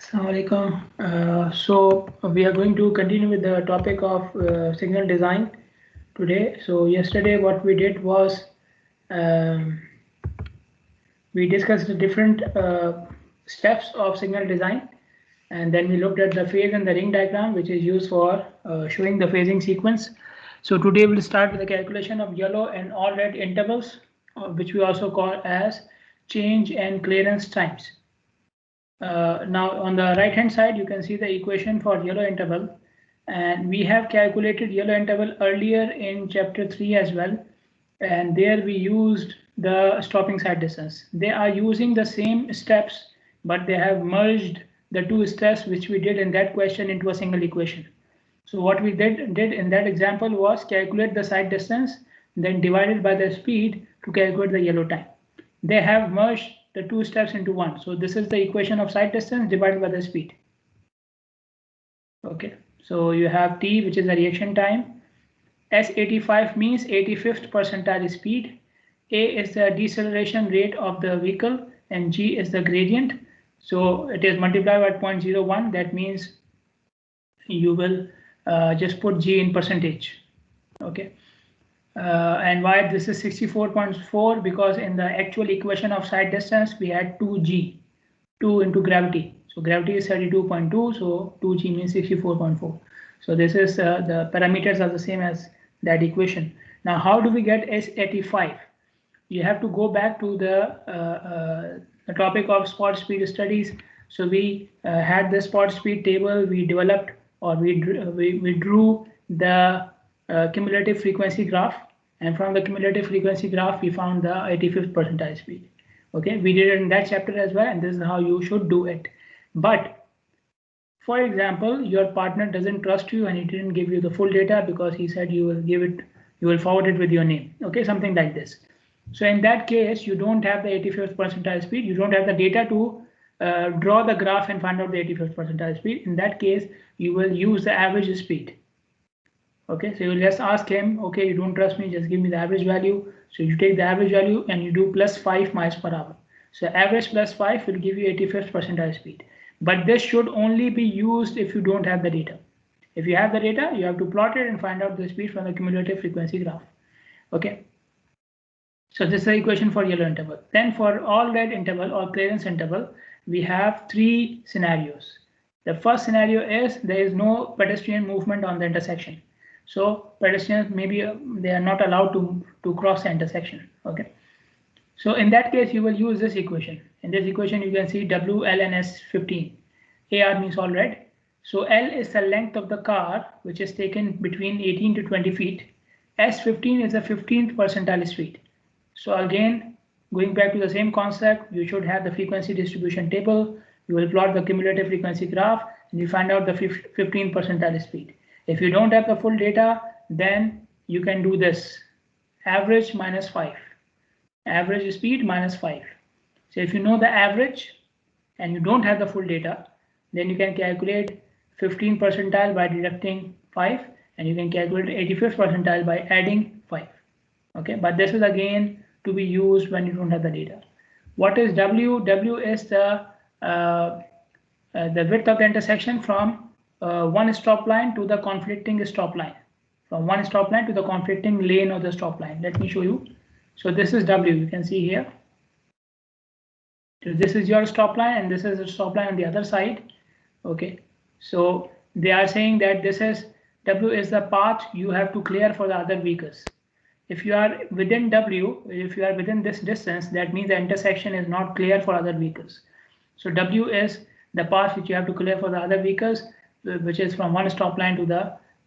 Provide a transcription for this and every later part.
Assalamu alaikum. So we are going to continue with the topic of signal design today. So yesterday what we did was um, we discussed the different steps of signal design, and then we looked at the phase and the ring diagram, which is used for showing the phasing sequence. So today we'll start with the calculation of yellow and all red intervals, which we also call as change and clearance times. Now on the right hand side you can see the equation for yellow interval, and we have calculated yellow interval earlier in chapter 3 as well, and there we used the stopping side distance. They are using the same steps, but they have merged the two steps which we did in that question into a single equation. So what we did in that example was calculate the side distance, then divided by the speed to calculate the yellow time. They have merged the two steps into one. So this is the equation of side distance divided by the speed. Okay, so you have T, which is the reaction time. S85 means 85th percentile speed. A is the deceleration rate of the vehicle, and G is the gradient. So it is multiplied by 0.01. That means you will just put G in percentage. Okay. And why this is 64.4? Because in the actual equation of side distance we had 2g, 2 into gravity. So gravity is 32.2, so 2g means 64.4. So this is the parameters are the same as that equation. Now how do we get S85? You have to go back to the topic of spot speed studies. So we had the spot speed table, we developed, or we drew the cumulative frequency graph, and from the cumulative frequency graph we found the 85th percentile speed. Okay, we did it in that chapter as well, and this is how you should do it. But for example, your partner doesn't trust you and he didn't give you the full data because he said you will forward it with your name. Okay, something like this. So in that case, you don't have the 85th percentile speed, you don't have the data to draw the graph and find out the 85th percentile speed. In that case, you will use the average speed. Okay, so you will just ask him, okay, you don't trust me, just give me the average value. So you take the average value and you do plus 5 miles per hour. So average plus 5 will give you 85th percentile speed. But this should only be used if you don't have the data. If you have the data, you have to plot it and find out the speed from the cumulative frequency graph. Okay. So this is the equation for yellow interval. Then for all red interval or clearance interval, we have three scenarios. The first scenario is there is no pedestrian movement on the intersection. So pedestrians maybe they are not allowed to cross the intersection. Okay. So in that case, you will use this equation. In this equation, you can see W, L, and S15. AR means all red. So L is the length of the car, which is taken between 18 to 20 feet. S15 is the 15th percentile speed. So again, going back to the same concept, you should have the frequency distribution table. You will plot the cumulative frequency graph and you find out the 15th percentile speed. If you don't have the full data, then you can do this: average minus 5. Average speed minus 5. So if you know the average and you don't have the full data, then you can calculate 15th percentile by deducting 5, and you can calculate 85th percentile by adding 5. Okay, but this is again to be used when you don't have the data. What is W? W is the width of the intersection from one stop line to the conflicting stop line. From one stop line to the conflicting lane of the stop line. Let me show you. So this is W, you can see here. So this is your stop line and this is the stop line on the other side. Okay, so they are saying that this is W is the path you have to clear for the other vehicles. If you are within W, if you are within this distance, that means the intersection is not clear for other vehicles. So W is the path which you have to clear for the other vehicles, which is from one stop line to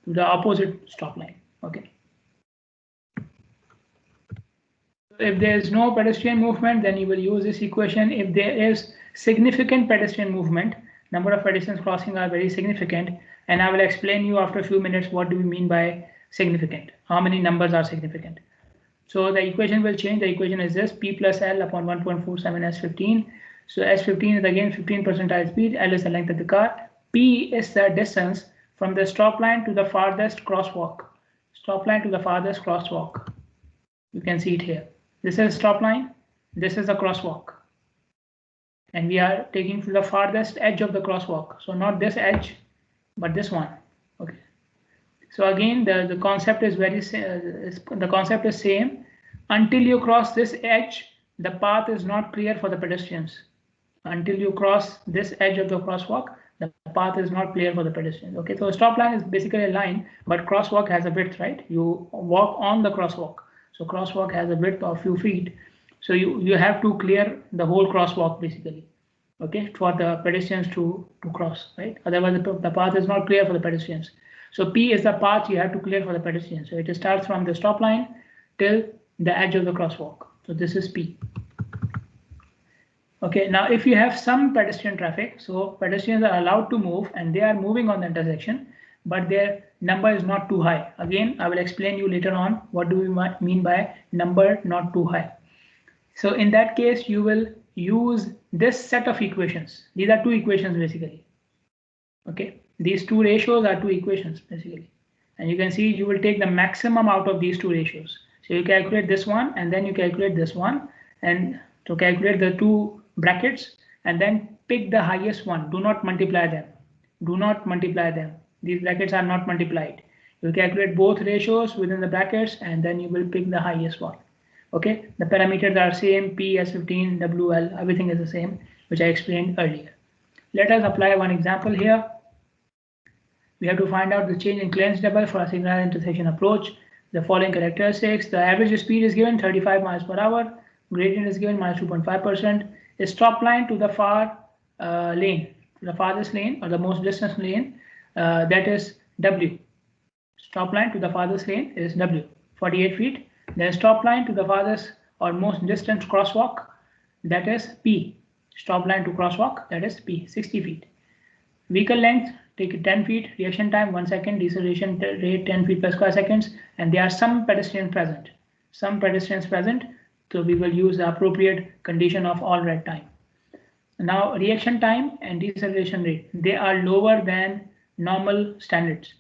the opposite stop line. Okay. If there is no pedestrian movement, then you will use this equation. If there is significant pedestrian movement, number of pedestrians crossing are very significant, and I will explain you after a few minutes what do we mean by significant, how many numbers are significant. So the equation will change. The equation is this: P plus L upon 1.47 S15. So S15 is again 15th percentile speed. L is the length of the car. P is the distance from the stop line to the farthest crosswalk. Stop line to the farthest crosswalk. You can see it here. This is stop line. This is a crosswalk. and we are taking to the farthest edge of the crosswalk. So not this edge, but this one. Okay. So again, the concept is the concept is same. Until you cross this edge, the path is not clear for the pedestrians. Until you cross this edge of the crosswalk, the path is not clear for the pedestrians. Okay, so a stop line is basically a line, but crosswalk has a width, right? You walk on the crosswalk. So crosswalk has a width of few feet. So you have to clear the whole crosswalk basically, okay, for the pedestrians to cross, right? Otherwise the path is not clear for the pedestrians. So P is the path you have to clear for the pedestrians. So it starts from the stop line till the edge of the crosswalk. So this is P. Okay, now if you have some pedestrian traffic, so pedestrians are allowed to move and they are moving on the intersection, but their number is not too high. Again, I will explain you later on what do we mean by number not too high. So in that case, you will use this set of equations. These are two equations basically. Okay, these two ratios are two equations basically. And you can see you will take the maximum out of these two ratios. So you calculate this one and then you calculate this one, and to calculate the two brackets and then pick the highest one. Do not multiply them. Do not multiply them. These brackets are not multiplied. You calculate both ratios within the brackets and then you will pick the highest one. Okay, the parameters are same, P, S15, WL, everything is the same, which I explained earlier. Let us apply one example here. We have to find out the change in clearance level for a signal intersection approach. The following characteristics: the average speed is given 35 miles per hour, gradient is given minus 2.5%, a stop line to the far lane, the farthest lane or the most distant lane, that is W. Stop line to the farthest lane is W, 48 feet. Then stop line to the farthest or most distant crosswalk, that is P. Stop line to crosswalk, that is P, 60 feet. Vehicle length, take it 10 feet, reaction time 1 second, deceleration rate 10 feet per square seconds, and there are some pedestrians present. Some pedestrians present, so we will use the appropriate condition of all red time. Now reaction time and deceleration rate, they are lower than normal standards.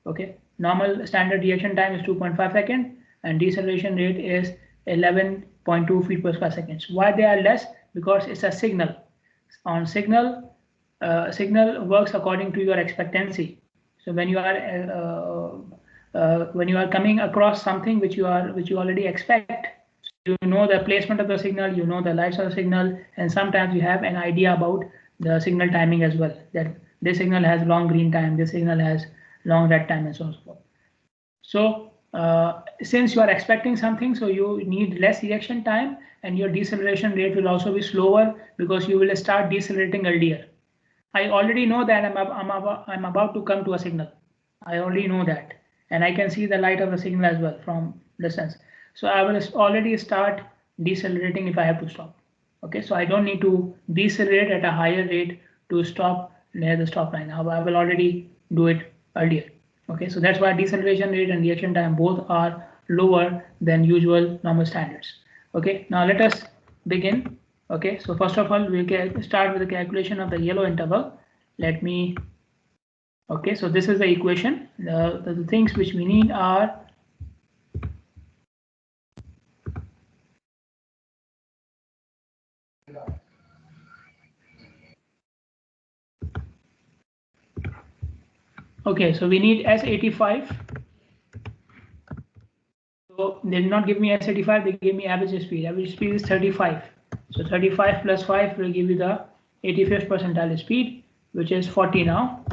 Okay, normal standard reaction time is 2.5 seconds and deceleration rate is 11.2 feet per square seconds. Why they are less? Because it's a signal. On signal, signal works according to your expectancy. So when you are coming across something which you already expect, you know the placement of the signal, you know the lights of the signal, and sometimes you have an idea about the signal timing as well. That this signal has long green time, this signal has long red time, and so on and so forth. So since you are expecting something, so you need less reaction time, and your deceleration rate will also be slower because you will start decelerating earlier. I already know that I'm about to come to a signal. I already know that, and I can see the light of the signal as well from distance. So I will already start decelerating if I have to stop. Okay, so I don't need to decelerate at a higher rate to stop near the stop line. I will already do it earlier. Okay, so that's why deceleration rate and reaction time both are lower than usual normal standards. Okay, now let us begin. Okay, so first of all, we can start with the calculation of the yellow interval. Let me, okay, so this is the equation. The things which we need are okay, so we need S85. So they did not give me S85, they gave me average speed. Average speed is 35. So 35 plus 5 will give you the 85th percentile speed, which is 40 now.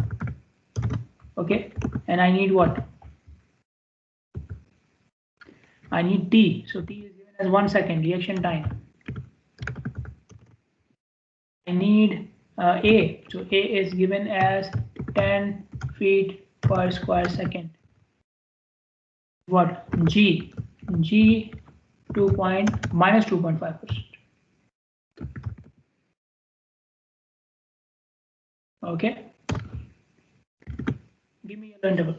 Okay, and I need what? I need T. So T is given as 1 second reaction time. I need A. So A is given as 10 feet per square second. What? G. G minus 2.5%. Okay. Give me yellow interval.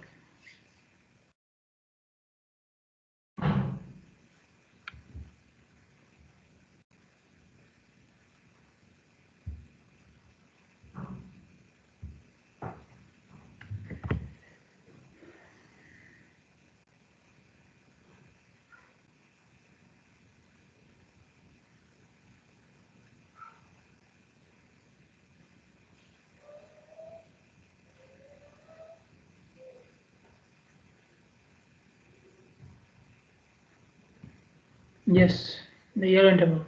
Yes, the yellow interval.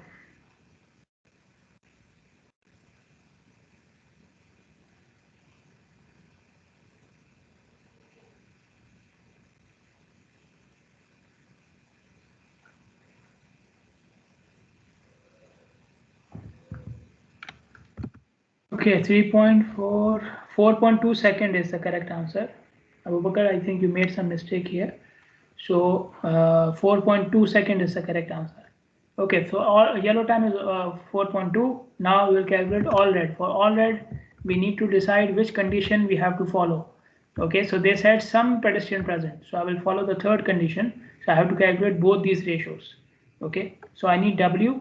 Okay, 3.4, 4.2 second is the correct answer. Abu Bakr, I think you made some mistake here. So 4.2 second is the correct answer. Okay, so all yellow time is 4.2. Now we'll calculate all red. For all red, we need to decide which condition we have to follow. Okay, so they said some pedestrian present. So I will follow the third condition. So I have to calculate both these ratios. Okay, so I need W.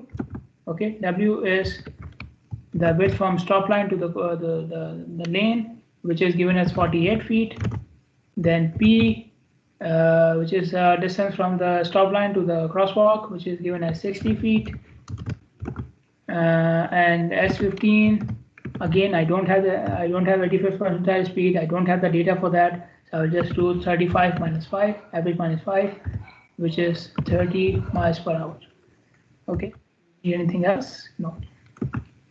Okay, W is the width from stop line to the lane, which is given as 48 feet. Then P, which is distance from the stop line to the crosswalk, which is given as 60 feet. And S15, again, I don't have 85th percentile speed. I don't have the data for that. So I'll just do 35 minus 5, average minus 5, which is 30 miles per hour. Okay. Need anything else? No.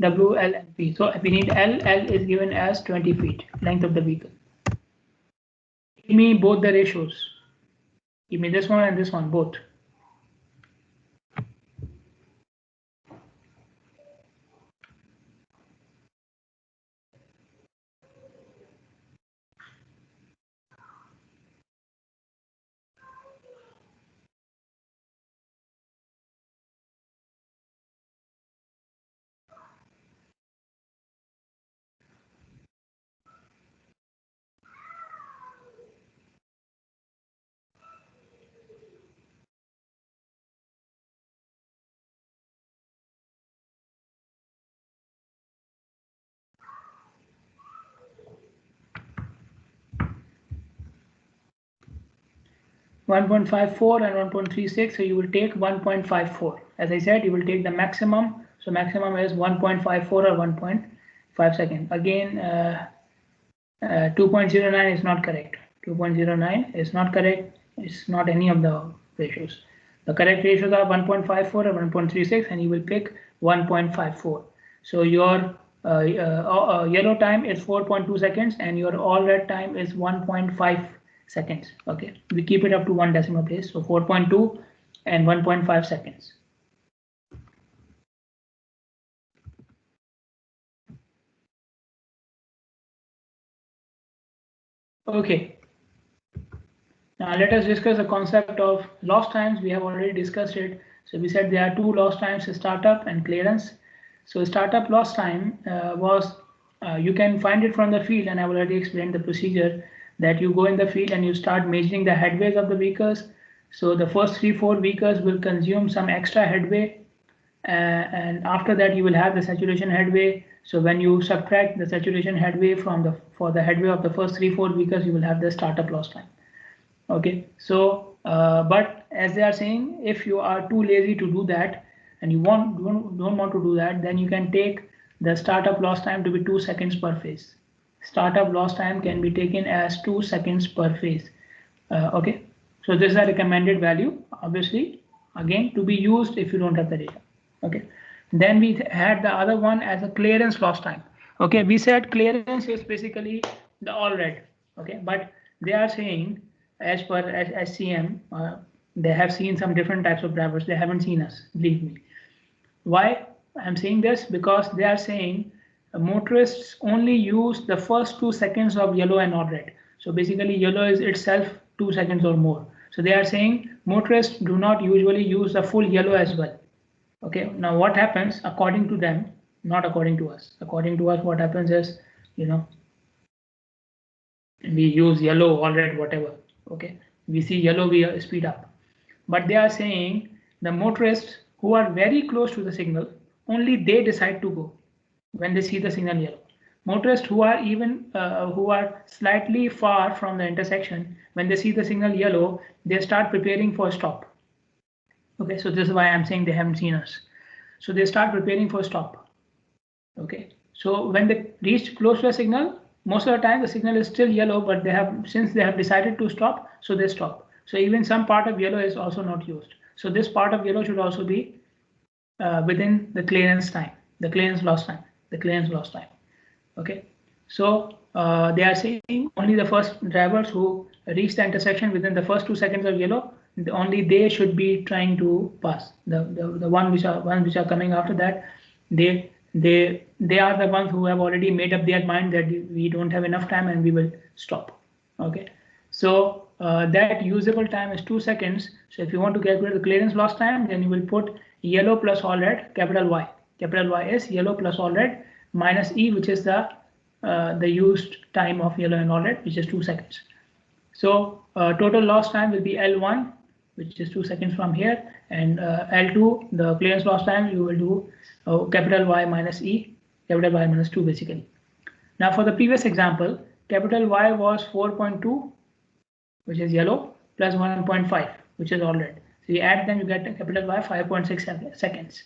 W, L, and P. So we need L. L is given as 20 feet, length of the vehicle. Give me both the ratios. Give me this one and this one, both. (1.54) and 1.36, so you will take 1.54. As I said, you will take the maximum. So maximum is 1.54 or 1.5 second. Again, 2.09 is not correct. 2.09 is not correct. It's not any of the ratios. The correct ratios are 1.54 or 1.36, and you will pick 1.54. So your yellow time is 4.2 seconds, and your all red time is 1.5 seconds. Okay, we keep it up to one decimal place. So 4.2 and 1.5 seconds. Okay. Now let us discuss the concept of lost times. We have already discussed it. So we said there are two lost times: startup and clearance. So startup lost time was you can find it from the field, and I already explained the procedure that you go in the field and you start measuring the headways of the vehicles. So the first 3-4 vehicles will consume some extra headway, and after that you will have the saturation headway. So when you subtract the saturation headway for the headway of the first 3-4 vehicles, you will have the startup lost time. Okay, so but as they are saying, if you are too lazy to do that and you don't want to do that, then you can take the startup loss time to be 2 seconds per phase. Startup loss time can be taken as 2 seconds per phase. Okay, so this is a recommended value, obviously, again to be used if you don't have the data. Okay, then we had the other one as a clearance loss time. Okay, we said clearance is basically the all red. Okay, but they are saying as per SCM, they have seen some different types of drivers. They haven't seen us, believe me. Why I'm saying this? Because they are saying motorists only use the first 2 seconds of yellow and not red. So basically yellow is itself 2 seconds or more. So they are saying motorists do not usually use the full yellow as well. Okay, now what happens according to them, not according to us. According to us, what happens is, we use yellow or red, whatever. Okay, we see yellow, we speed up. But they are saying the motorists who are very close to the signal, only they decide to go when they see the signal yellow. Motorists who are who are slightly far from the intersection, when they see the signal yellow, they start preparing for a stop. Okay, so this is why I'm saying they haven't seen us. So they start preparing for a stop. Okay, so when they reach close to a signal, most of the time the signal is still yellow, but since they have decided to stop, so they stop. So even some part of yellow is also not used. So this part of yellow should also be within the clearance time, the clearance loss time, Okay, so they are saying only the first drivers who reach the intersection within the first 2 seconds of yellow, only they should be trying to pass. The ones which are coming after that, they are the ones who have already made up their mind that we don't have enough time and we will stop. Okay, so that usable time is 2 seconds. So if you want to calculate the clearance loss time, then you will put yellow plus all red, capital Y. Capital Y is yellow plus all red minus E, which is the used time of yellow and all red, which is 2 seconds. So total loss time will be L1, which is 2 seconds from here, and L2, the clearance loss time, you will do capital Y minus E, capital Y minus 2 basically. Now for the previous example, capital Y was 4.2, which is yellow, plus 1.5, which is all red. So you add them, you get capital Y 5.6 seconds.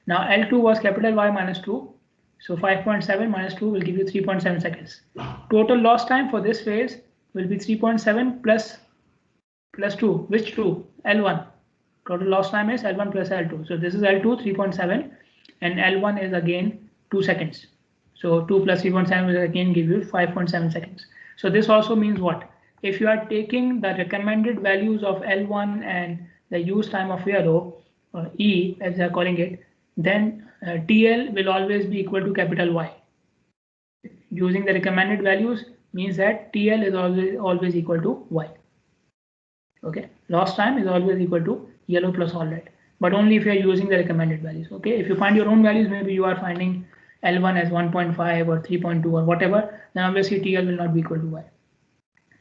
Now L2 was capital Y minus 2. So 5.7 minus 2 will give you 3.7 seconds. Total loss time for this phase will be 3.7 plus 2. Which 2? L1. Total loss time is L1 plus L2. So this is L2 3.7 and L1 is again 2 seconds. So 2 plus 3.7 will again give you 5.7 seconds. So this also means what? If you are taking the recommended values of L1 and the use time of yellow, or E as they are calling it, then TL will always be equal to capital Y. Using the recommended values means that TL is always equal to Y. Okay, loss time is always equal to yellow plus all red, but only if you are using the recommended values. Okay, if you find your own values, maybe you are finding L1 as 1.5 or 3.2 or whatever, then obviously TL will not be equal to Y.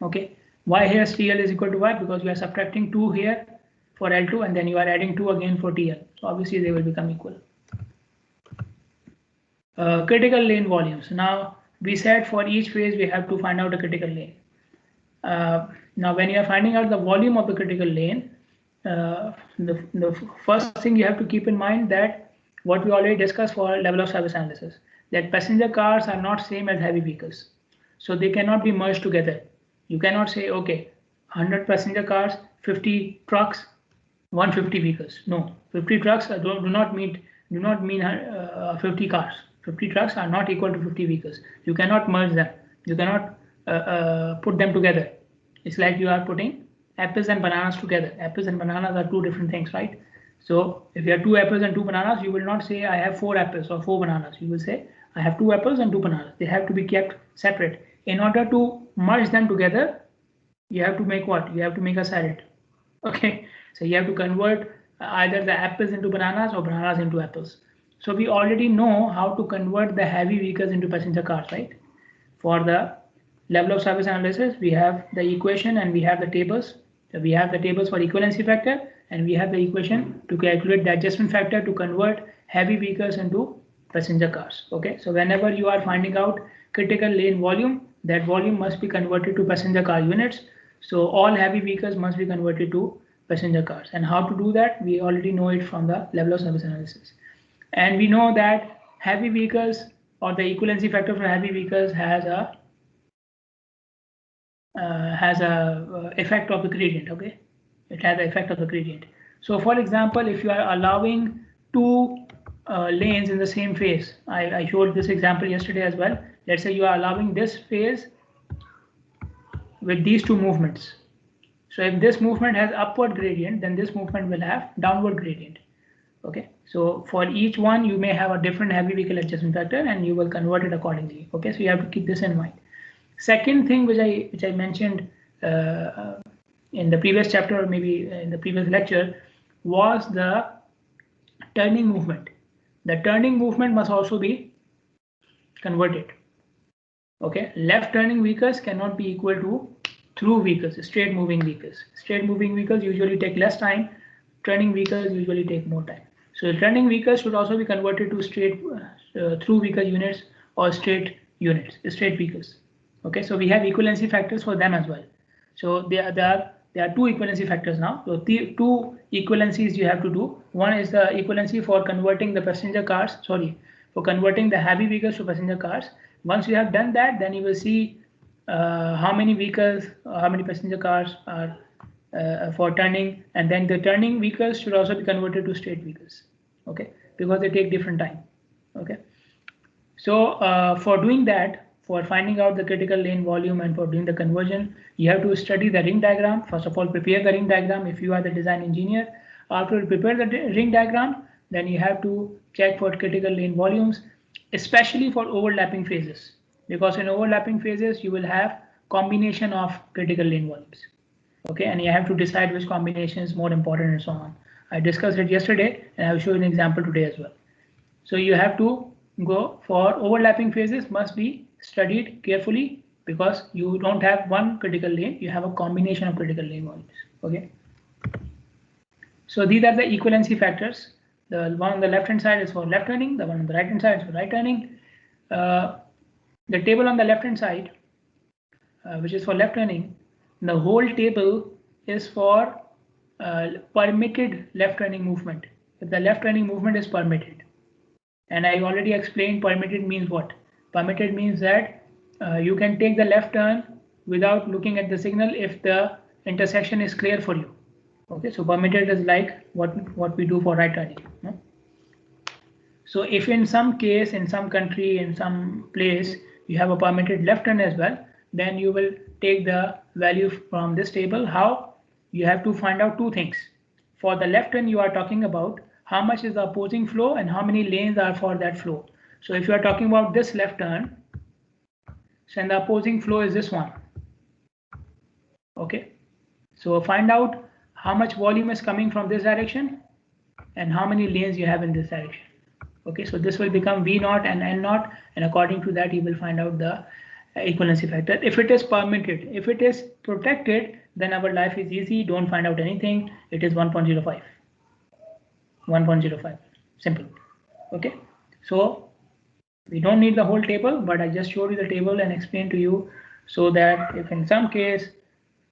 Okay, why here TL is equal to Y? Because you are subtracting 2 here for L2 and then you are adding 2 again for TL. So obviously they will become equal. Critical lane volumes. Now we said for each phase we have to find out a critical lane. Now when you are finding out the volume of the critical lane, the first thing you have to keep in mind that what we already discussed for level of service analysis, that passenger cars are not same as heavy vehicles. So they cannot be merged together. You cannot say, okay, 100 passenger cars, 50 trucks, 150 vehicles. No, 50 trucks do not mean 50 cars. 50 trucks are not equal to 50 vehicles. You cannot merge them. You cannot put them together. It's like you are putting apples and bananas together. Apples and bananas are two different things, right? So if you have 2 apples and 2 bananas, you will not say I have 4 apples or 4 bananas. You will say I have 2 apples and 2 bananas. They have to be kept separate. In order to merge them together, you have to make what? You have to make a salad. Okay, so you have to convert either the apples into bananas or bananas into apples. So we already know how to convert the heavy vehicles into passenger cars, right? For the level of service analysis, we have the equation and we have the tables. So we have the tables for equivalency factor and we have the equation to calculate the adjustment factor to convert heavy vehicles into passenger cars. Okay, so whenever you are finding out critical lane volume, that volume must be converted to passenger car units. So all heavy vehicles must be converted to passenger cars. And how to do that? We already know it from the level of service analysis. And we know that heavy vehicles or the equivalency factor for heavy vehicles has a effect of the gradient. Okay, it has the effect of the gradient. So for example, if you are allowing 2 lanes in the same phase, I showed this example yesterday as well. Let's say you are allowing this phase with these 2 movements. So if this movement has upward gradient, then this movement will have downward gradient. Okay, so for each one you may have a different heavy vehicle adjustment factor and you will convert it accordingly. Okay, so you have to keep this in mind. Second thing which I mentioned in the previous chapter or maybe in the previous lecture was the turning movement. The turning movement must also be converted. Okay, left turning vehicles cannot be equal to through vehicles, straight moving vehicles. Straight moving vehicles usually take less time. Turning vehicles usually take more time. So turning vehicles should also be converted to straight through vehicle units or straight units, straight vehicles. Okay, so we have equivalency factors for them as well. So there are 2 equivalency factors now. So the 2 equivalencies you have to do. One is the equivalency for converting the passenger cars. For converting the heavy vehicles to passenger cars. Once you have done that, then you will see how many vehicles, how many passenger cars are for turning, and then the turning vehicles should also be converted to straight vehicles, okay, because they take different time, okay. So for doing that, for finding out the critical lane volume and for doing the conversion, you have to study the ring diagram. First of all, prepare the ring diagram if you are the design engineer. After you prepare the ring diagram, then you have to check for critical lane volumes, especially for overlapping phases, because in overlapping phases you will have combination of critical lane volumes, okay, and you have to decide which combination is more important and so on. I discussed it yesterday and I will show you an example today as well. So you have to go for overlapping phases must be studied carefully, because you don't have one critical lane, you have a combination of critical lane volumes, okay. So these are the equivalency factors. The one on the left hand side is for left turning, the one on the right hand side is for right turning. The table on the left hand side, which is for left turning, the whole table is for permitted left turning movement. If the left turning movement is permitted, and I already explained permitted means what. Permitted means that you can take the left turn without looking at the signal if the intersection is clear for you. Okay, so permitted is like what we do for right turning. No? So if in some case, in some country, in some place, you have a permitted left turn as well, then you will take the value from this table. How? You have to find out two things. For the left turn you are talking about, how much is the opposing flow and how many lanes are for that flow. So if you are talking about this left turn, so the opposing flow is this one. Okay, so find out how much volume is coming from this direction and how many lanes you have in this direction. Okay, so this will become V naught and N naught, and according to that you will find out the equivalency factor. If it is permitted, if it is protected, then our life is easy. Don't find out anything. It is 1.05. 1.05, simple. Okay, so we don't need the whole table, but I just showed you the table and explained to you, so that if in some case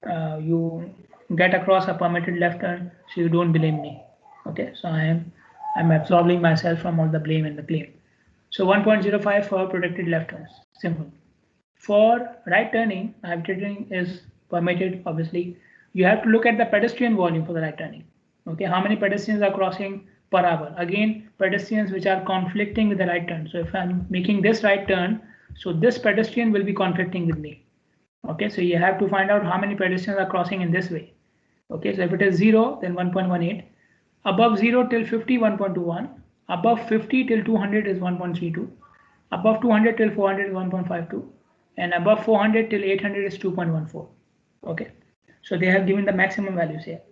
you get across a permitted left turn, so you don't blame me. Okay, so I'm absorbing myself from all the blame and the claim. So 1.05 for protected left turns, simple. For right turning, right turning is permitted, obviously. You have to look at the pedestrian volume for the right turning. Okay, how many pedestrians are crossing per hour? Again, pedestrians which are conflicting with the right turn. So if I'm making this right turn, so this pedestrian will be conflicting with me. Okay, so you have to find out how many pedestrians are crossing in this way. Okay, so if it is 0, then 1.18. Above 0 till 50, 1.21. Above 50 till 200 is 1.32. Above 200 till 400 is 1.52. And above 400 till 800 is 2.14. Okay, so they have given the maximum values here.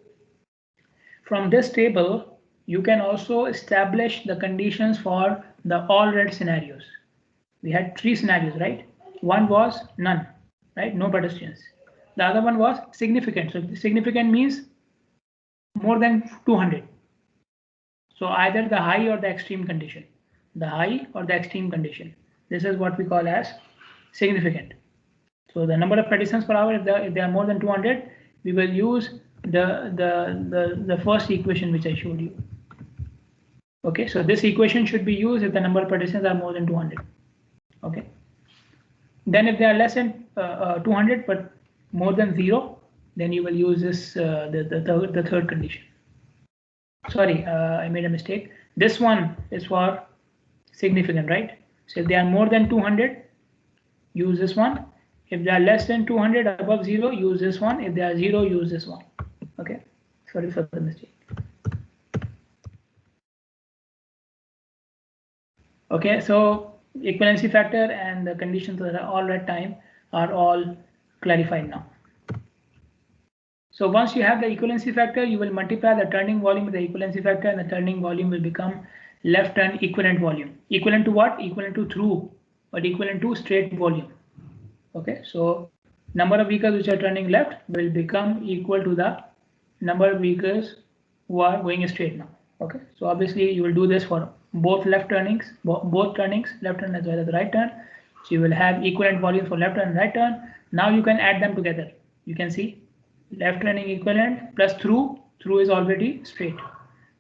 From this table, you can also establish the conditions for the all red scenarios. We had 3 scenarios, right? One was none, right? No pedestrians. The other one was significant. So significant means more than 200. So either the high or the extreme condition. The high or the extreme condition. This is what we call as significant. So the number of pedestrians per hour, if they are more than 200, we will use the first equation which I showed you. Okay, so this equation should be used if the number of pedestrians are more than 200. Okay, then if they are less than 200 but more than 0, then you will use this the third condition. Sorry, I made a mistake. This one is for significant, right? So if they are more than 200, use this one. If they are less than 200, above 0, use this one. If they are 0, use this one. Okay, sorry for the mistake. Okay, so equivalency factor and the conditions that are all at time are all clarified now. So once you have the equivalency factor, you will multiply the turning volume with the equivalency factor, and the turning volume will become left turn equivalent volume. Equivalent to what? Equivalent to through, but equivalent to straight volume. Okay, so number of vehicles which are turning left will become equal to the number of vehicles who are going straight now. Okay, so obviously you will do this for both left turnings, both turnings, left turn as well as right turn. So you will have equivalent volumes for left turn and right turn. Now you can add them together. You can see left turning equivalent plus through is already straight.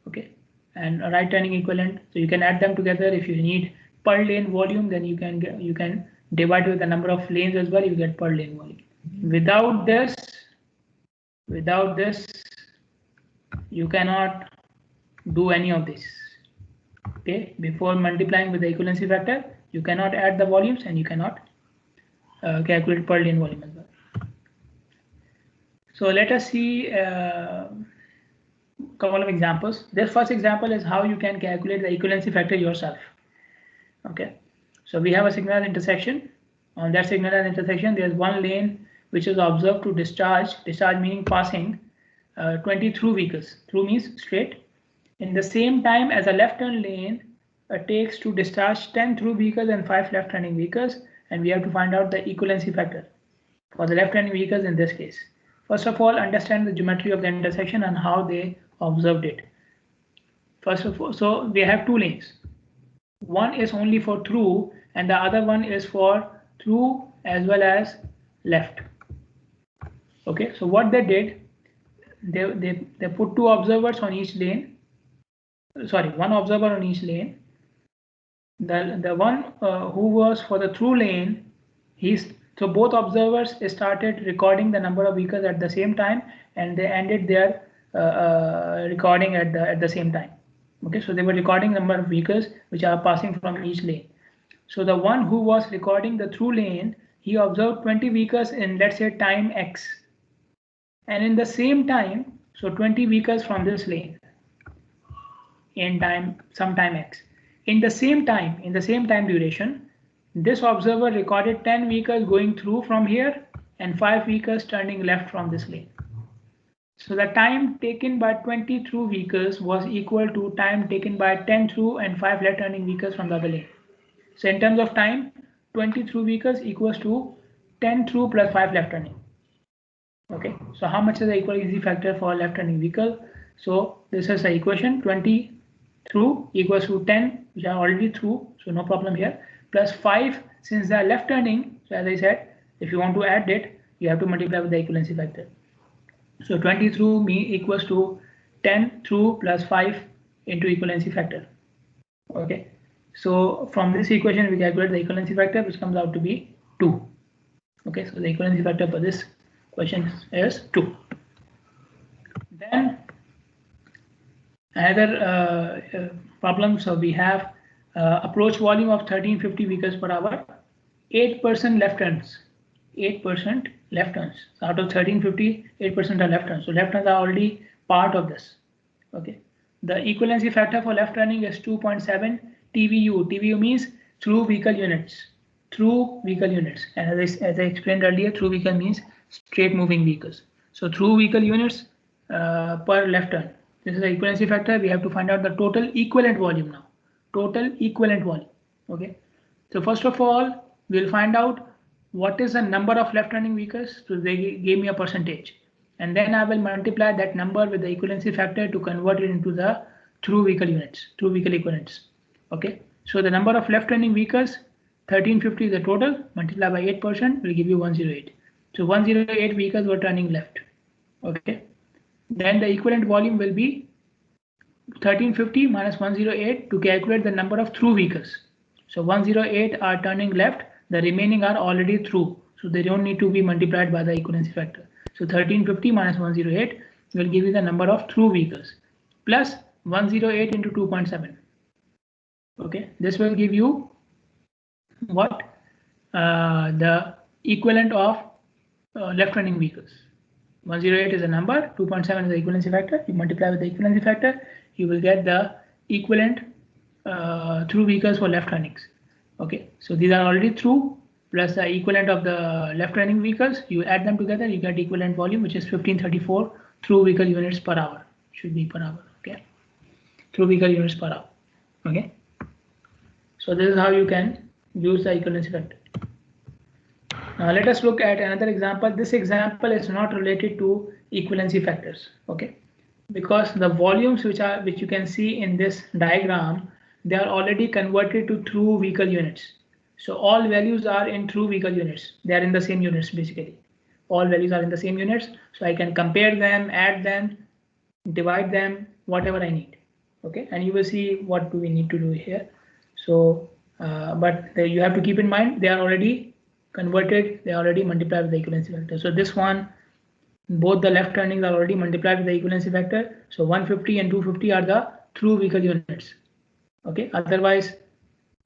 Okay, and right turning equivalent. So you can add them together. If you need per lane volume, then you can divide with the number of lanes as well. You get per lane volume. Without this, Without this, you cannot do any of this. Okay, before multiplying with the equivalency factor, you cannot add the volumes and you cannot calculate per lane volume as well. So let us see a couple of examples. This first example is how you can calculate the equivalency factor yourself. Okay, so we have a signal intersection. On that signal intersection, there is one lane which is observed to discharge meaning passing 20 through vehicles. Through means straight. In the same time as a left turn lane takes to discharge 10 through vehicles and 5 left turning vehicles, and we have to find out the equivalency factor for the left turning vehicles in this case. First of all, understand the geometry of the intersection and how they observed it. First of all, so we have two lanes. One is only for through and the other one is for through as well as left. Okay, so what they did, they put two observers on each lane. Sorry, one observer on each lane. The one who was for the through lane, so both observers started recording the number of vehicles at the same time, and they ended their recording at the same time. Okay, so they were recording the number of vehicles which are passing from each lane. So the one who was recording the through lane, he observed 20 vehicles in, let's say, time X, and in the same time, so 20 vehicles from this lane in some time X. In the same time duration, this observer recorded 10 vehicles going through from here and 5 vehicles turning left from this lane. So the time taken by 20 through vehicles was equal to time taken by 10 through and 5 left turning vehicles from the other lane. So in terms of time, 20 through vehicles equals to 10 through plus 5 left turning. Okay, so how much is the equivalency factor for left turning vehicle? So this is the equation: 20 through equals to 10, which are already through, so no problem here, plus 5 since they are left turning. So as I said, if you want to add it, you have to multiply with the equivalency factor. So 20 through equals to 10 through plus 5 into equivalency factor. Okay, so from this equation we calculate the equivalency factor, which comes out to be 2. Okay, so the equivalency factor for this question is 2. Then another problem, so we have approach volume of 1350 vehicles per hour, 8% left turns, 8% left turns. So out of 1350, 8% are left turns. So left turns are already part of this. Okay, the equivalency factor for left turning is 2.7 TVU. TVU means through vehicle units. Through vehicle units, and as I explained earlier, through vehicle means straight moving vehicles. So through vehicle units per left turn. This is the equivalency factor. We have to find out the total equivalent volume now. Total equivalent volume. Okay. So first of all, we'll find out what is the number of left turning vehicles. So they gave me a percentage, and then I will multiply that number with the equivalency factor to convert it into the through vehicle units, through vehicle equivalents. Okay. So the number of left turning vehicles, 1350 is the total, multiplied by 8% will give you 108. So 108 vehicles were turning left. Okay. Then the equivalent volume will be 1350 minus 108 to calculate the number of through vehicles. So 108 are turning left, the remaining are already through, so they don't need to be multiplied by the equivalency factor. So 1350 minus 108 will give you the number of through vehicles plus 108 into 2.7. Okay, this will give you what the equivalent of left turning vehicles. 108 is a number, 2.7 is the equivalency factor. You multiply with the equivalency factor, you will get the equivalent through vehicles for left turnings. Okay, so these are already through plus the equivalent of the left turning vehicles. You add them together, you get equivalent volume, which is 1534 through vehicle units per hour. Should be per hour. Okay, through vehicle units per hour. Okay, so this is how you can use the equivalency factor. Now let us look at another example. This example is not related to equivalency factors, okay? Because the volumes which you can see in this diagram, they are already converted to through vehicle units. So all values are in through vehicle units. They are in the same units basically. All values are in the same units, so I can compare them, add them, divide them, whatever I need. Okay, and you will see what do we need to do here. So, but you have to keep in mind they are already converted, they already multiplied with the equivalency factor. So this one Both the left turnings are already multiplied with the equivalency factor. So 150 and 250 are the through vehicle units. Okay, otherwise,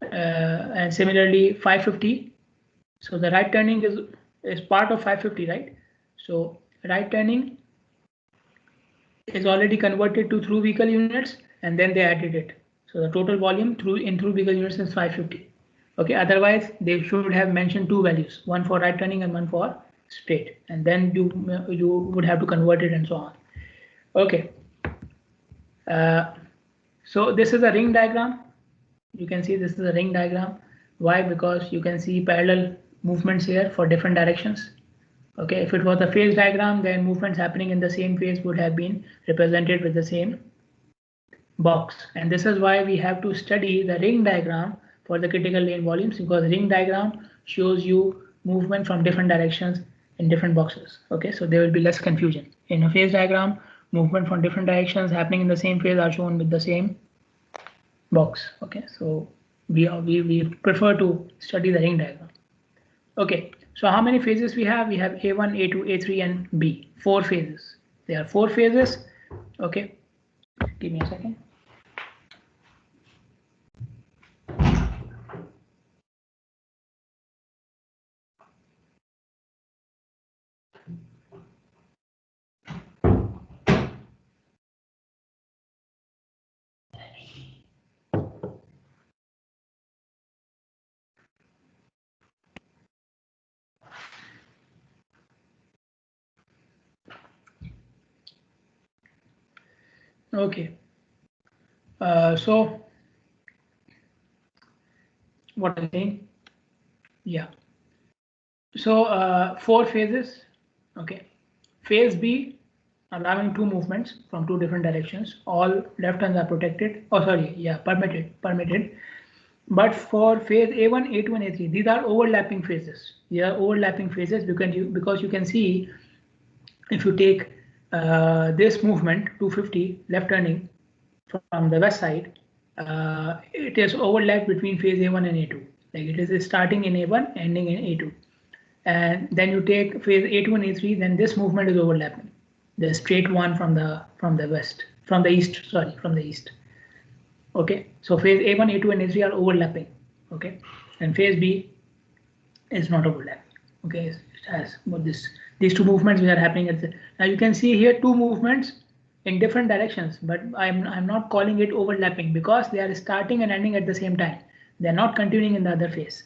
and similarly 550. So the right turning is part of 550, right? So right turning is already converted to through vehicle units, and then they added it. So the total volume through vehicle units is 550. Okay, otherwise they should have mentioned two values, one for right turning and one for straight, and then you would have to convert it and so on. Okay, so this is a ring diagram. You can see this is a ring diagram. Why? Because you can see parallel movements here for different directions. Okay, if it was a phase diagram, then movements happening in the same phase would have been represented with the same box. And this is why we have to study the ring diagram for the critical lane volumes, because ring diagram shows you movement from different directions in different boxes. Okay, so there will be less confusion. In a phase diagram, movement from different directions happening in the same phase are shown with the same box. Okay, so we prefer to study the ring diagram. Okay, so how many phases we have? We have A1, A2, A3, and B. 4 phases. There are 4 phases. Okay, give me a second. Okay, so what I'm saying, yeah. So 4 phases. Okay, phase B allowing 2 movements from 2 different directions. All left turns are protected. Oh, sorry, yeah, permitted. But for phase A1, A2, and A3, these are overlapping phases. They are overlapping phases because you can see if you take this movement 250 left turning from the west side, it is overlap between phase A1 and A2. Like it is starting in A1, ending in A2. And then you take phase A2 and A3, then this movement is overlapping. The straight one from the east. Okay, so phase A1, A2, and A3 are overlapping. Okay, and phase B is not overlapping. Okay, it has these 2 movements which are happening at the, now you can see here 2 movements in different directions, but I'm not calling it overlapping because they are starting and ending at the same time. They're not continuing in the other phase.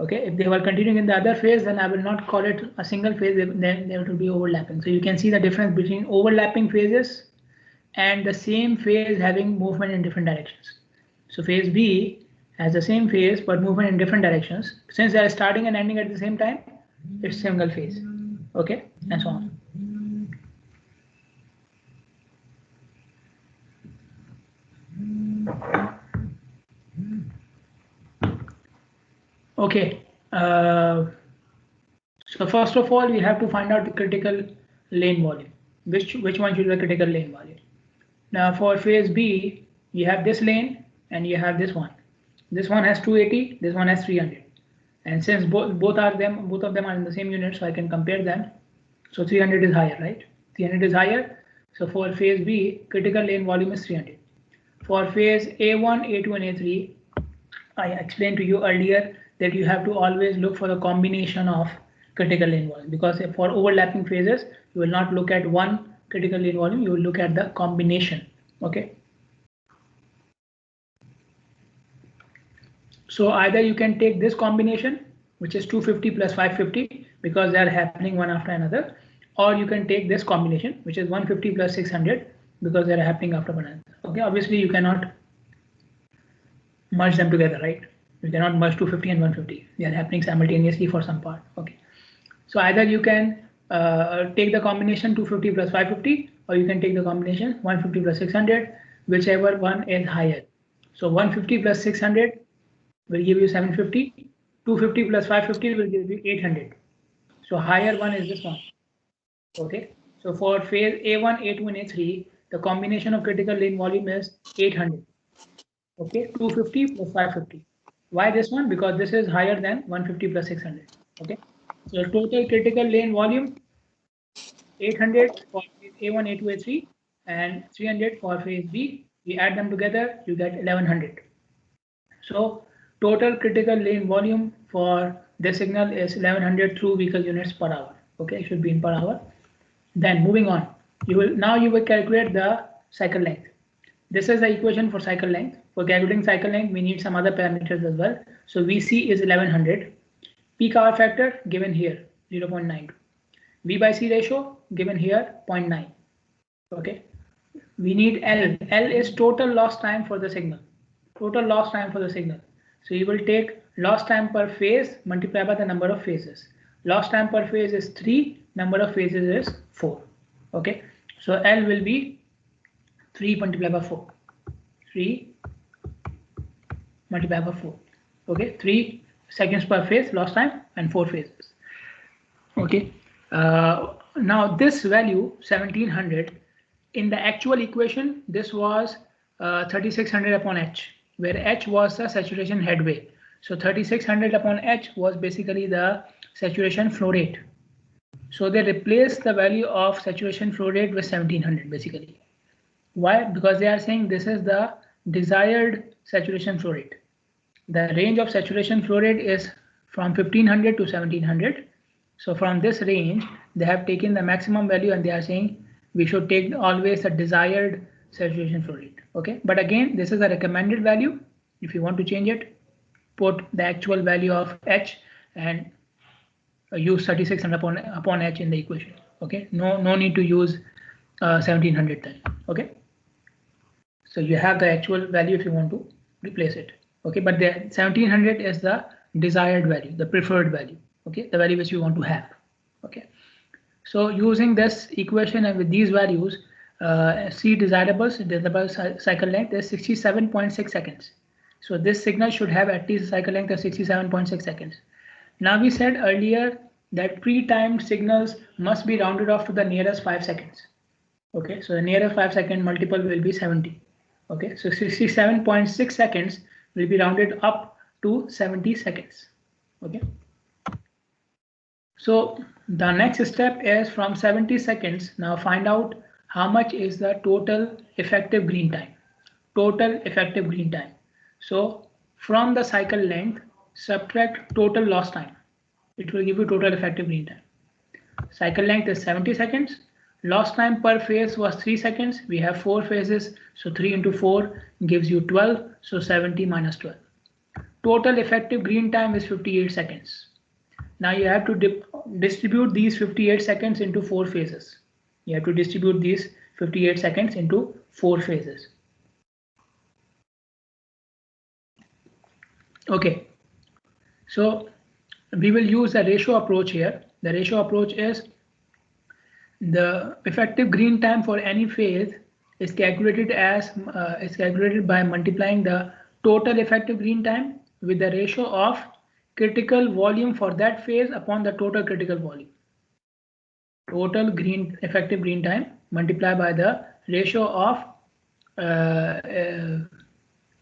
Okay, if they were continuing in the other phase, then I will not call it a single phase, then there will be overlapping. So you can see the difference between overlapping phases and the same phase having movement in different directions. So phase B has the same phase but movement in different directions. Since they are starting and ending at the same time, it's single phase. Okay, and so on. Okay, so first of all, we have to find out the critical lane volume. Which one should be the critical lane volume? Now for phase B, you have this lane and you have this one. This one has 280, this one has 300. And since both of them are in the same unit, so I can compare them. So 300 is higher, right? 300 is higher. So for phase B, critical lane volume is 300. For phase A1, A2, and A3, I explained to you earlier that you have to always look for the combination of critical lane volume, because for overlapping phases, you will not look at one critical lane volume, you will look at the combination. Okay. So either you can take this combination, which is 250 plus 550, because they are happening one after another, or you can take this combination, which is 150 plus 600, because they are happening after one another. Okay, obviously you cannot merge them together, right? You cannot merge 250 and 150. They are happening simultaneously for some part. Okay, so either you can take the combination 250 plus 550, or you can take the combination 150 plus 600, whichever one is higher. So 150 plus 600 will give you 750. 250 plus 550 will give you 800. So higher one is this one. Okay. So for phase A1, A2, and A3, the combination of critical lane volume is 800. Okay, 250 plus 550. Why this one? Because this is higher than 150 plus 600. Okay. So total critical lane volume 800 for phase A1, A2, A3, and 300 for phase B. We add them together, you get 1100. So total critical lane volume for this signal is 1100 through vehicle units per hour. Okay, it should be in per hour. Then moving on, you will calculate the cycle length. This is the equation for cycle length. For calculating cycle length, we need some other parameters as well. So VC is 1100. Peak hour factor given here 0.92. V by C ratio given here 0.9. Okay. We need L. L is total lost time for the signal. Total lost time for the signal. So you will take lost time per phase multiplied by the number of phases. Lost time per phase is 3. Number of phases is 4. Okay. So L will be 3 multiplied by 4. 3 multiplied by 4. Okay. 3 seconds per phase lost time and 4 phases. Okay. Now this value 1700 in the actual equation, this was 3600 upon H, where H was the saturation headway. So 3600 upon H was basically the saturation flow rate. So they replaced the value of saturation flow rate with 1700 basically. Why? Because they are saying this is the desired saturation flow rate. The range of saturation flow rate is from 1500 to 1700. So from this range, they have taken the maximum value and they are saying we should take always the desired saturation flow rate. Okay, but again, this is a recommended value. If you want to change it, put the actual value of H and use 3600 upon H in the equation. Okay, no need to use 1700 then. Okay, so you have the actual value if you want to replace it. Okay, but the 1700 is the desired value, the preferred value. Okay, the value which you want to have. Okay, so using this equation and with these values, C desirable cycle length is 67.6 seconds. So this signal should have at least a cycle length of 67.6 seconds. Now we said earlier that pre-timed signals must be rounded off to the nearest 5 seconds. Okay, so the nearest 5 second multiple will be 70. Okay, so 67.6 seconds will be rounded up to 70 seconds. Okay. So the next step is from 70 seconds. Now find out how much is the total effective green time. Total effective green time. So from the cycle length, subtract total lost time. It will give you total effective green time. Cycle length is 70 seconds. Lost time per phase was 3 seconds. We have 4 phases. So 3 into 4 gives you 12. So 70 minus 12. Total effective green time is 58 seconds. Now you have to distribute these 58 seconds into 4 phases. You have to distribute these 58 seconds into 4 phases. Okay. So we will use the ratio approach here. The ratio approach is the effective green time for any phase is calculated by multiplying the total effective green time with the ratio of critical volume for that phase upon the total critical volume. Total effective green time multiplied by the ratio of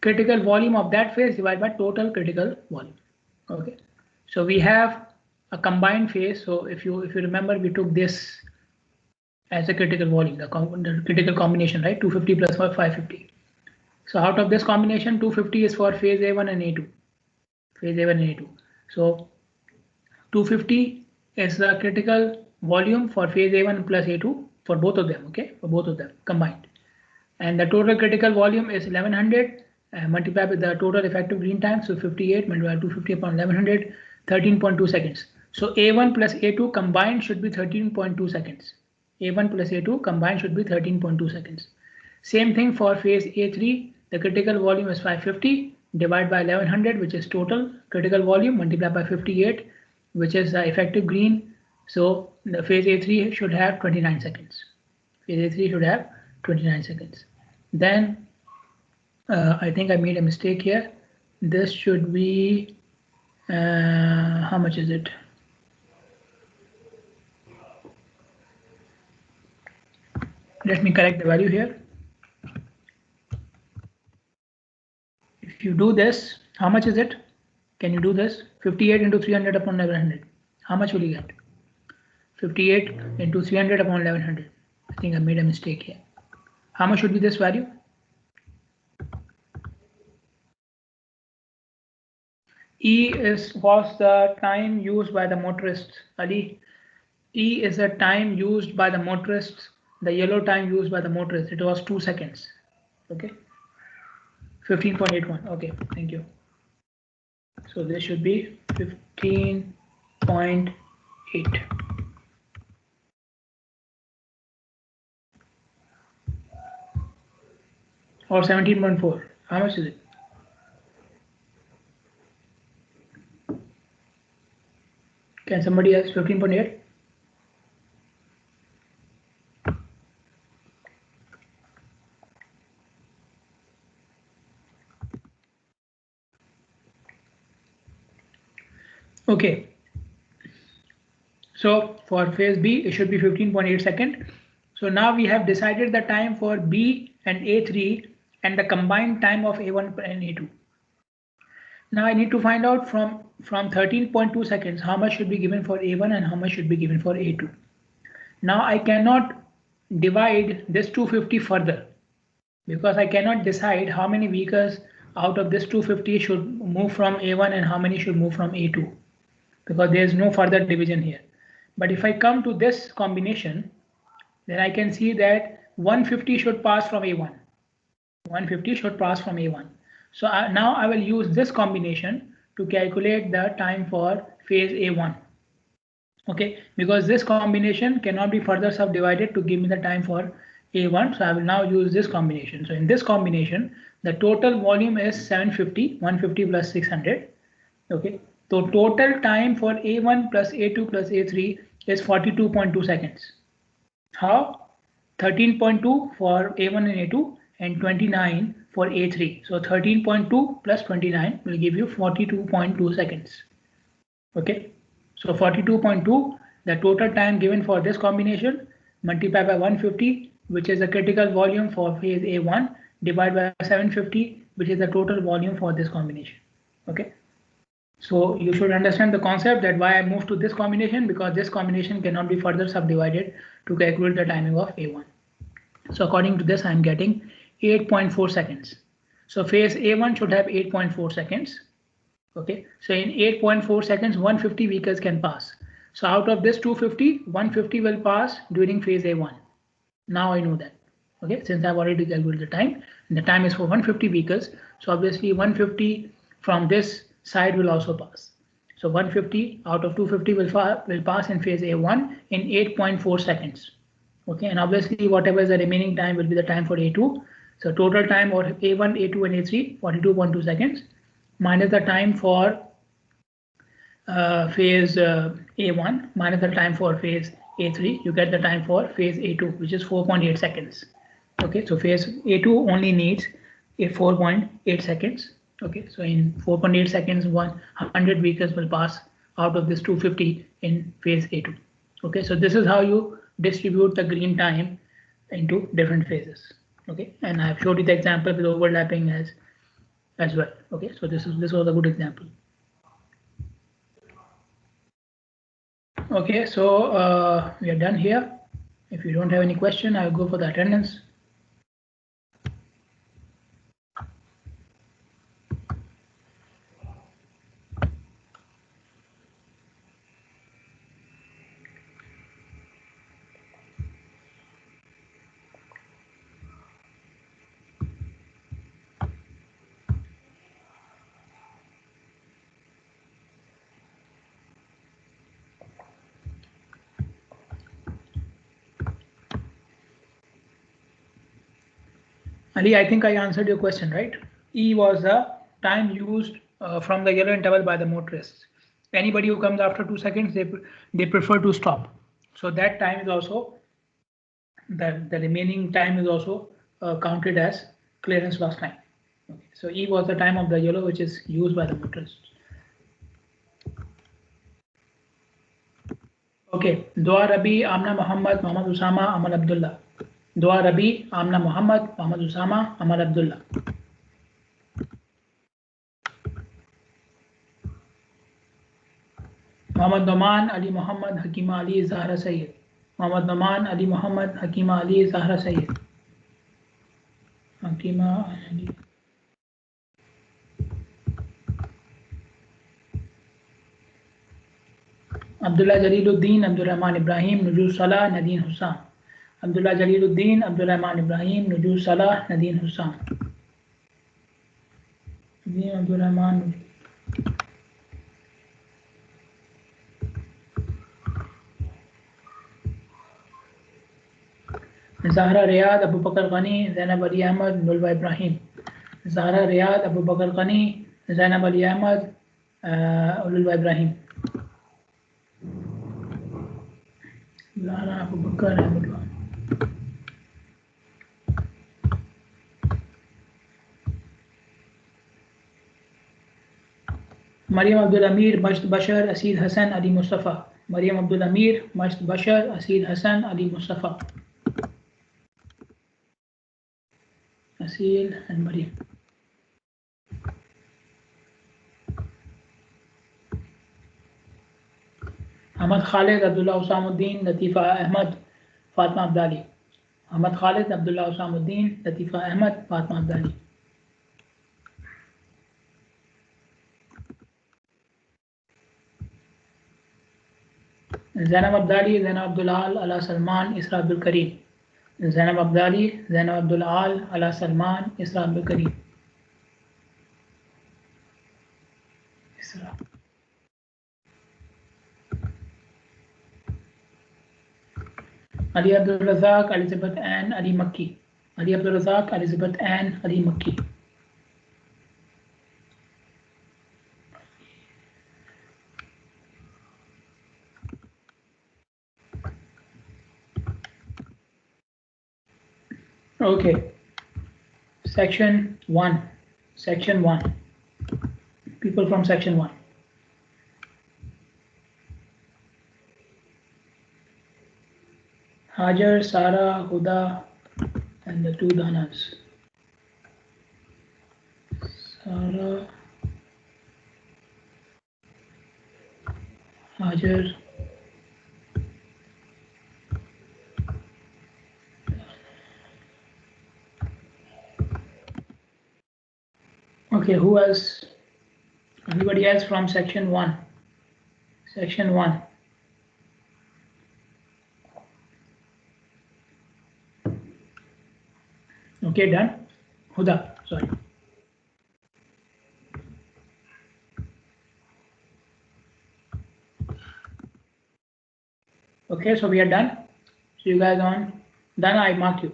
critical volume of that phase divided by total critical volume. Okay, so we have a combined phase. So if you remember, we took this as a critical volume, the critical combination, right? 250 plus 550. So out of this combination, 250 is for phase A1 and A2. Phase A1 and A2. So 250 is the critical volume for phase A1 plus A2 for both of them. Okay, for both of them combined. And the total critical volume is 1100 multiplied with the total effective green time. So 58 multiplied by 250 upon 1100, 13.2 seconds. So A1 plus A2 combined should be 13.2 seconds. A1 plus A2 combined should be 13.2 seconds. Same thing for phase A3. The critical volume is 550 divided by 1100, which is total critical volume, multiplied by 58, which is the effective green. So the phase A3 should have 29 seconds. Phase A3 should have 29 seconds. Then I think I made a mistake here. This should be how much is it? Let me correct the value here. If you do this, how much is it? Can you do this? 58 into 300 upon 1100. How much will you get? 58 into 300 upon 1100. I think I made a mistake here. How much should be this value? Was the time used by the motorist, Ali. E is the time used by the motorist, the yellow time used by the motorist. It was 2 seconds. Okay. 15.81. Okay, thank you. So this should be 15.8. Or 17.4. How much is it? Can somebody else? 15.8? Okay. So for phase B, it should be 15.8 second. So now we have decided the time for B and A3 and the combined time of A1 and A2. Now I need to find out from 13.2 seconds how much should be given for A1 and how much should be given for A2. Now I cannot divide this 250 further because I cannot decide how many vehicles out of this 250 should move from A1 and how many should move from A2 because there is no further division here. But if I come to this combination, then I can see that 150 should pass from A1. 150 should pass from A1. So now I will use this combination to calculate the time for phase A1. Okay, because this combination cannot be further subdivided to give me the time for A1. So I will now use this combination. So in this combination, the total volume is 750, 150 plus 600. Okay, so total time for A1 plus A2 plus A3 is 42.2 seconds. How? 13.2 for A1 and A2 and 29 for A3. So 13.2 plus 29 will give you 42.2 seconds. Okay, so 42.2, the total time given for this combination, multiplied by 150, which is the critical volume for phase A1, divided by 750, which is the total volume for this combination. Okay, so you should understand the concept that why I moved to this combination, because this combination cannot be further subdivided to calculate the timing of A1. So according to this, I'm getting 8.4 seconds. So phase A1 should have 8.4 seconds. Okay, so in 8.4 seconds, 150 vehicles can pass. So out of this 250, 150 will pass during phase A1. Now I know that. Okay, since I've already calculated the time, and the time is for 150 vehicles. So obviously 150 from this side will also pass. So 150 out of 250 will pass in phase A1 in 8.4 seconds. Okay, and obviously whatever is the remaining time will be the time for A2. So total time for A1, A2 and A3, 42.2 seconds, minus the time for phase A1, minus the time for phase A3, you get the time for phase A2, which is 4.8 seconds. Okay, so phase A2 only needs a 4.8 seconds. Okay, so in 4.8 seconds, 100 vehicles will pass out of this 250 in phase A2. Okay, so this is how you distribute the green time into different phases. Okay, and I have showed you the example with overlapping as well. Okay, so this was a good example. Okay, so we are done here. If you don't have any question, I'll go for the attendance. Ali, I think I answered your question, right? E was the time used from the yellow interval by the motorists. Anybody who comes after 2 seconds, they prefer to stop. So that time is also, the remaining time is also counted as clearance loss time. Okay. So E was the time of the yellow, which is used by the motorists. Okay, Dua Rabi, Amna Muhammad, Muhammad Usama, Amal Abdullah. Dua Rabi, Amna Muhammad, Muhammad Usama, Amal Abdullah. Mohammad Noman Ali Mohammad Hakima Ali Zahra Sayed, Mohammad Noman Ali Mohammad Hakima Ali Zahra Sayed, Hakima Ali. Abdullah Jaleeluddin Abdurrahman Ibrahim Nujus Salah Nadeen Hussain, Abdullah Jaleeluddin Abdurrahman Ibrahim Nujus Salah Nadeen Hussain, Abdurrahman. Zahra Riyad Abu Bakr Ghani Zainab Ali Ahmed Mulwa Ibrahim, Zahra Riyad Abu Bakr Ghani Zainab Ali Ahmed Mulwa Ibrahim, Zahra Abu Bakr Ahmed. Maryam Abdul Amir Majd Bashar असीद Hasan Ali Mustafa, Maryam Abdul Amir Majd Bashar असीद Hasan Ali Mustafa, Aseel and Maryam. Ahmad Khalid Abdullah उसामुद्दीन लतीफ़ा अहमद फ़ातिमा अब्दाली, अहमद खालिद अब्दुल्ला उसामुद्दीन लतीफ़ा अहमद फ़ातिमा अब्दाली, ज़ैनब अब्दाली ज़ैनब अब्दुल आल अला सलमान इसरा अब्दुल करीम, ज़ैनब अब्दाली ज़ैनब अब्दुल आल अला सलमान इसरा अब्दुल करीम, इसरा। Ali Abdul Razzaq Elizabeth N Ali मक्की, Ali Abdul Razzaq Elizabeth N Ali मक्की, okay. Section 1, Section 1, people from Section 1. Hajar, Sarah, Huda, and the two Danas. Sarah, Hajar, okay, who else? Anybody else from Section 1? Section 1. Okay, done. Huda, sorry. Okay, so we are done. So you guys on. Dana, I marked you.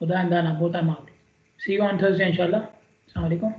Huda and Dana, both are marked. See you on Thursday, inshallah. Assalamu alaikum.